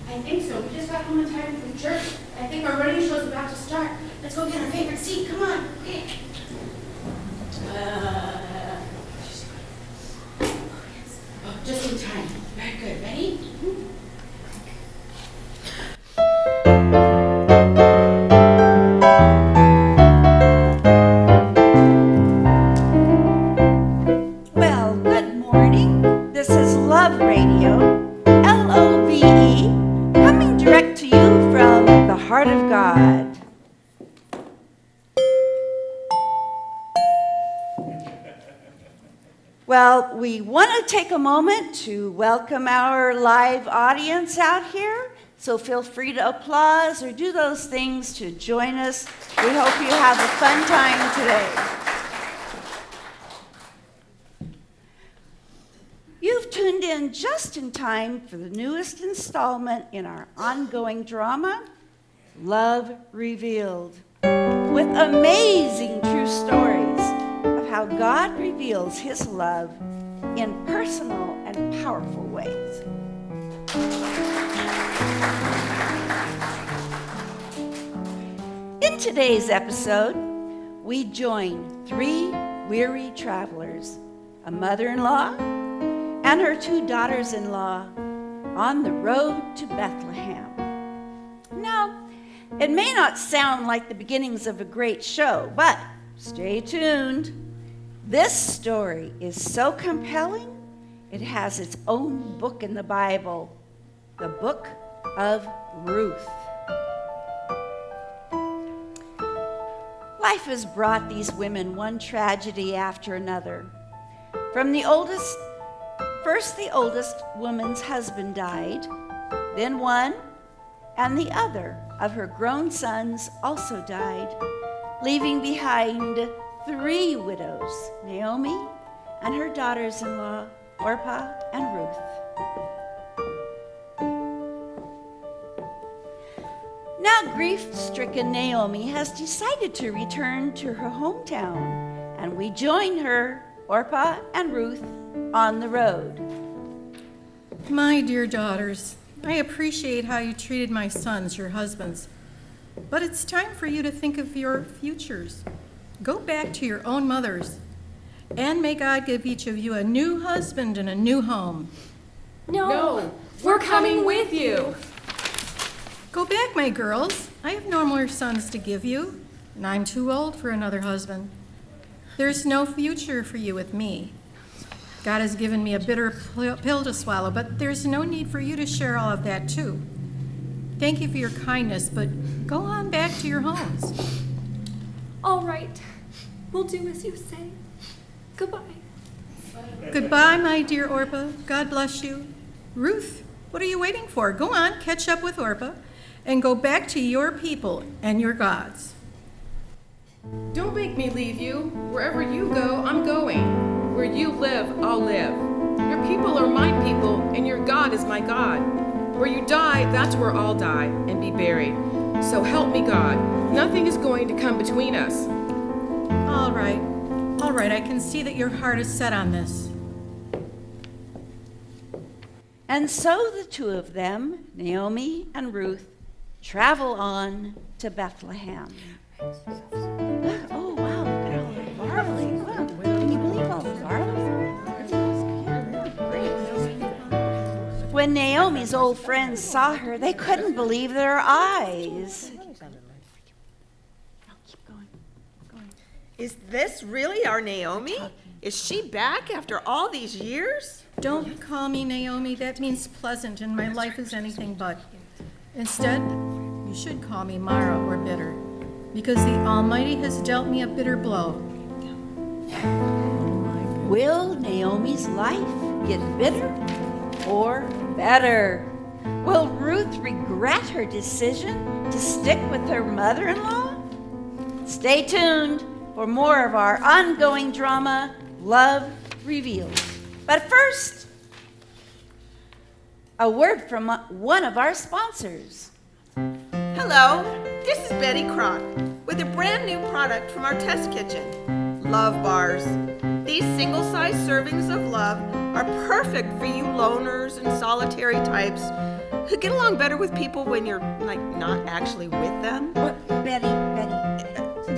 I think so. We just got home in time from church. I think our running show's about to start. Let's go get our favorite seat. Come on. Okay. Just in time. Very good. Ready? Well, good morning. This is Love Radio, LOVE, coming direct to you from the heart of God. Well, we want to take a moment to welcome our live audience out here. So feel free to applause or do those things to join us. We hope you have a fun time today. You've tuned in just in time for the newest installment in our ongoing drama, Love Revealed, with amazing true stories of how God reveals his love in personal and powerful ways. In today's episode, we join 3 weary travelers, a mother-in-law and her 2 daughters-in-law, on the road to Bethlehem. Now, it may not sound like the beginnings of a great show, but stay tuned. This story is so compelling, it has its own book in the Bible, the Book of Ruth. Life has brought these women one tragedy after another. First the oldest woman's husband died, then one and the other of her grown sons also died, leaving behind 3 widows, Naomi and her daughters-in-law, Orpah and Ruth. Now grief-stricken Naomi has decided to return to her hometown, and we join her, Orpah and Ruth, on the road. My dear daughters, I appreciate how you treated my sons, your husbands, but it's time for you to think of your futures. Go back to your own mothers, and may God give each of you a new husband and a new home. No, we're coming with you. Go back, my girls. I have no more sons to give you, and I'm too old for another husband. There's no future for you with me. God has given me a bitter pill to swallow, but there's no need for you to share all of that too. Thank you for your kindness, but go on back to your homes. All right, we'll do as you say. Goodbye. Goodbye, my dear Orpah. God bless you. Ruth, what are you waiting for? Go on, catch up with Orpah, and go back to your people and your gods. Don't make me leave you. Wherever you go, I'm going. Where you live, I'll live. Your people are my people, and your God is my God. Where you die, that's where I'll die and be buried. So help me, God. Nothing is going to come between us. All right, I can see that your heart is set on this. And so the 2 of them, Naomi and Ruth, travel on to Bethlehem. Oh, wow, look at all the barley. Wow, can you believe all the barley? When Naomi's old friends saw her, they couldn't believe their eyes. Keep going. Is this really our Naomi? Is she back after all these years? Don't call me Naomi. That means pleasant, and my life is anything but. Instead, you should call me Mara or bitter, because the Almighty has dealt me a bitter blow. Will Naomi's life get bitter or better? Will Ruth regret her decision to stick with her mother-in-law? Stay tuned for more of our ongoing drama, Love Revealed. But first, a word from one of our sponsors. Hello, this is Betty Crock with a brand new product from our test kitchen, Love Bars. These single-size servings of love are perfect for you loners and solitary types who get along better with people when you're like not actually with them. Betty.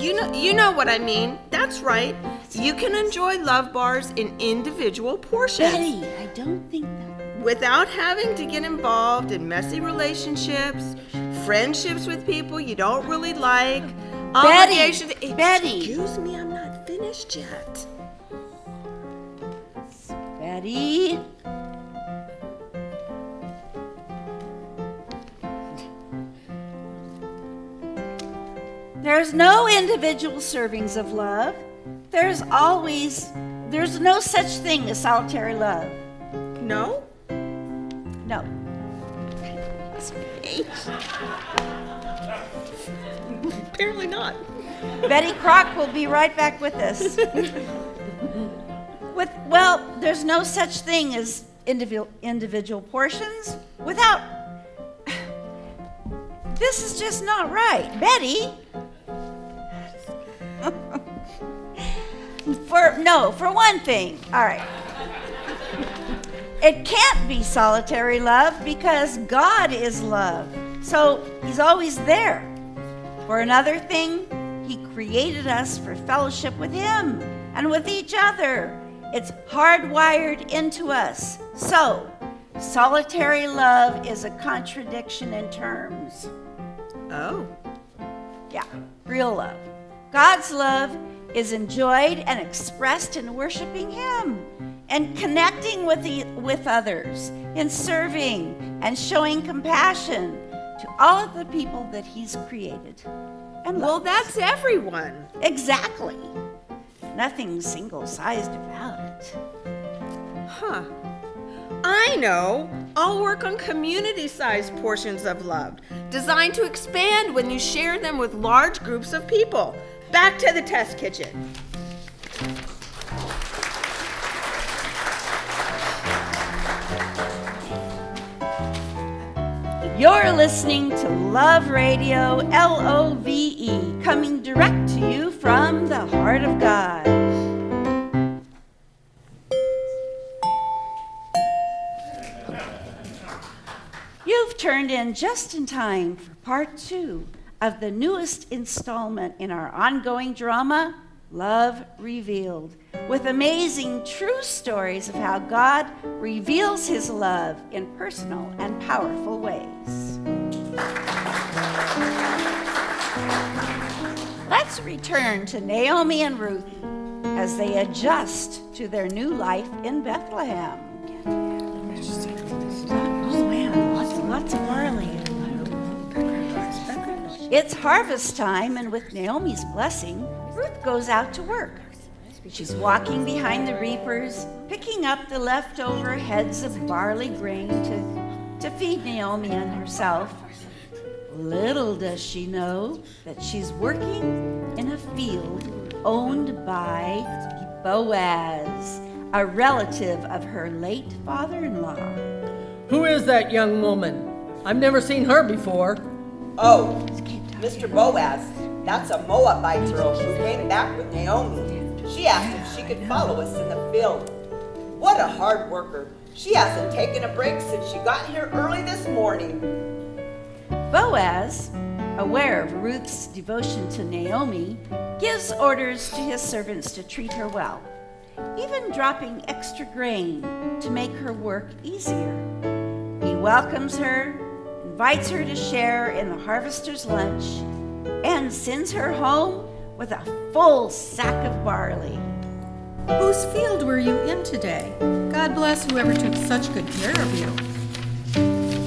You know what I mean. That's right. You can enjoy love bars in individual portions. Betty, I don't think that. Without having to get involved in messy relationships, friendships with people you don't really like, obligations. Betty. Excuse me, I'm not finished yet. Betty. There's no individual servings of love. There's no such thing as solitary love. No? No. Apparently not. Betty Crock will be right back with us. There's no such thing as individual portions without. This is just not right, Betty. For one thing, all right. It can't be solitary love because God is love. So he's always there. For another thing, he created us for fellowship with him and with each other. It's hardwired into us. So, solitary love is a contradiction in terms. Oh. Yeah, real love. God's love is enjoyed and expressed in worshiping him and connecting with others, in serving and showing compassion to all of the people that he's created. And Well, loves. that's everyone. Exactly. Nothing single-sized about it. Huh. I know. I'll work on community-sized portions of love, designed to expand when you share them with large groups of people. Back to the test kitchen. You're listening to Love Radio, LOVE, coming direct to you from the heart of God. You've turned in just in time for part 2 of the newest installment in our ongoing drama, Love Revealed, with amazing true stories of how God reveals his love in personal and powerful ways. Let's return to Naomi and Ruth as they adjust to their new life in Bethlehem. Oh man, lots of barley. It's harvest time, and with Naomi's blessing, Ruth goes out to work. She's walking behind the reapers, picking up the leftover heads of barley grain to feed Naomi and herself. Little does she know that she's working in a field owned by Boaz, a relative of her late father-in-law. Who is that young woman? I've never seen her before. Oh, Mr. Boaz, that's a Moabite girl who came back with Naomi. She asked if she could follow us in the field. What a hard worker. She hasn't taken a break since she got here early this morning. Boaz, aware of Ruth's devotion to Naomi, gives orders to his servants to treat her well, even dropping extra grain to make her work easier. He welcomes her, invites her to share in the harvester's lunch, and sends her home with a full sack of barley. Whose field were you in today? God bless whoever took such good care of you.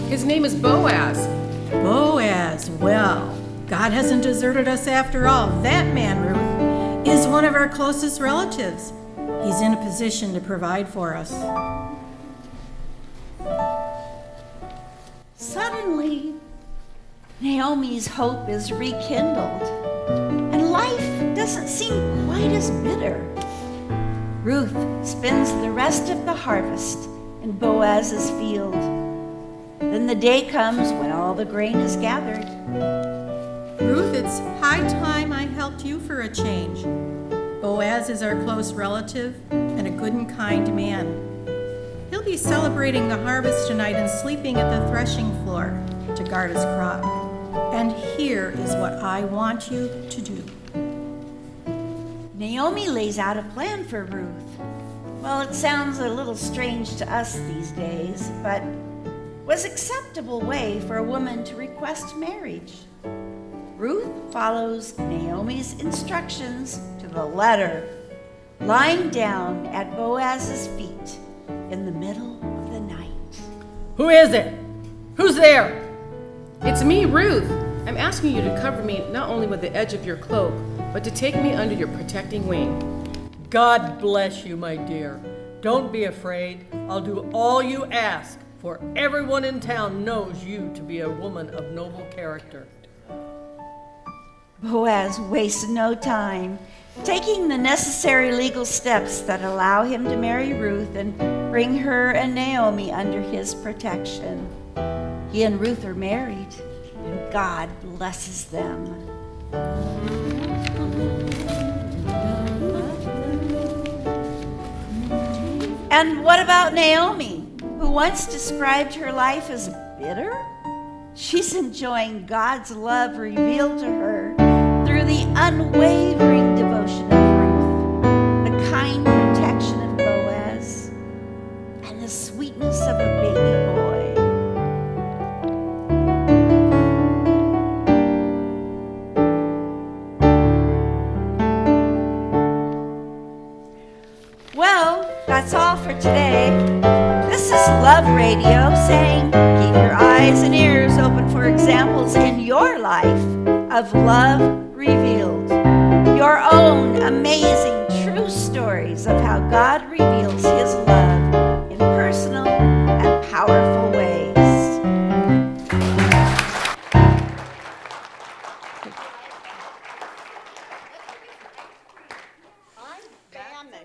His name is Boaz. Boaz, well, God hasn't deserted us after all. That man, Ruth, is one of our closest relatives. He's in a position to provide for us. Suddenly, Naomi's hope is rekindled, and life doesn't seem quite as bitter. Ruth spends the rest of the harvest in Boaz's field. Then the day comes when all the grain is gathered. Ruth, it's high time I helped you for a change. Boaz is our close relative and a good and kind man. be celebrating the harvest tonight and sleeping at the threshing floor to guard his crop. And here is what I want you to do. Naomi lays out a plan for Ruth. Well, it sounds a little strange to us these days, but was an acceptable way for a woman to request marriage. Ruth follows Naomi's instructions to the letter, lying down at Boaz's feet in the middle of the night. Who is it? Who's there? It's me, Ruth. I'm asking you to cover me not only with the edge of your cloak, but to take me under your protecting wing. God bless you, my dear. Don't be afraid. I'll do all you ask, for everyone in town knows you to be a woman of noble character. Boaz wasted no time, taking the necessary legal steps that allow him to marry Ruth and bring her and Naomi under his protection. He and Ruth are married, and God blesses them. And what about Naomi, who once described her life as bitter? She's enjoying God's love revealed to her through the unwavering devotion of Ruth, the kind protection of Boaz, and the sweetness of a baby boy. Well, that's all for today. This is Love Radio saying, keep your eyes and ears open for examples in your life of love revealed. Your own amazing true stories of how God reveals his love in personal and powerful ways.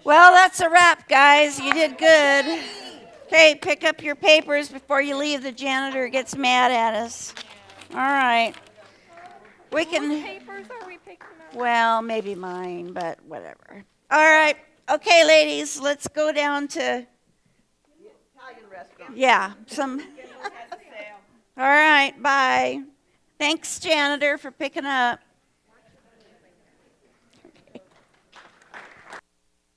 Well, that's a wrap, guys. You did good. Okay, pick up your papers before you leave. The janitor gets mad at us. All right. We can. Papers are we picking up? Well, maybe mine, but whatever. All right. Okay, ladies, let's go down to. Italian restaurant. Yeah, some. All right, bye. Thanks, janitor, for picking up.